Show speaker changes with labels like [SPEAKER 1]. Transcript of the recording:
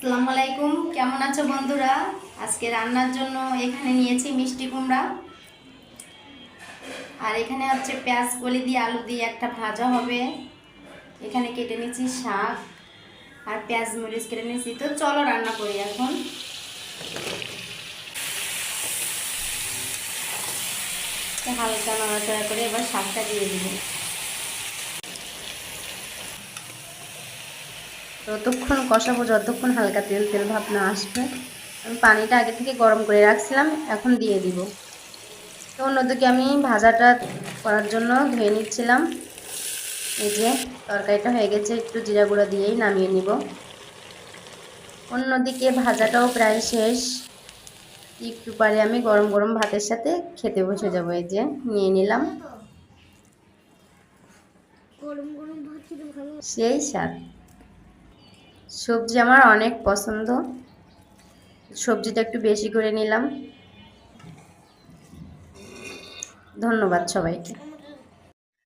[SPEAKER 1] আসসালামু আলাইকুম, কেমন আছো বন্ধুরা? আজকে রান্নার জন্য এখানে নিয়েছি মিষ্টি কুমড়া, আর এখানে হচ্ছে পেঁয়াজ কলি দিয়ে আলু দিয়ে একটা ভাজা হবে। এখানে কেটে নিয়েছি শাক আর পেঁয়াজ মরিচ কেটে নিয়েছি। তো চলো রান্না করি এখন। হালকা নাড়াচাড়া করে এবার শাকটা দিয়ে দিব। ততক্ষণ কষাবো যতক্ষণ হালকা তেল তেল ভাব না আসবে। আমি পানিটা আগে থেকে গরম করে রাখছিলাম, এখন দিয়ে দিব। তো অন্যদিকে আমি ভাজাটা করার জন্য ধুয়ে নিচ্ছিলাম। এই যে তরকারিটা হয়ে গেছে, একটু জিরা গুঁড়ো দিয়েই নামিয়ে নিব। অন্যদিকে ভাজাটাও প্রায় শেষ, একটু পরে আমি গরম গরম ভাতের সাথে খেতে বসে যাব। এই যে নিয়ে নিলাম, সেই স্বাদ। সবজি আমার অনেক পছন্দ, সবজিটা একটু বেশি করে নিলাম। ধন্যবাদ সবাইকে।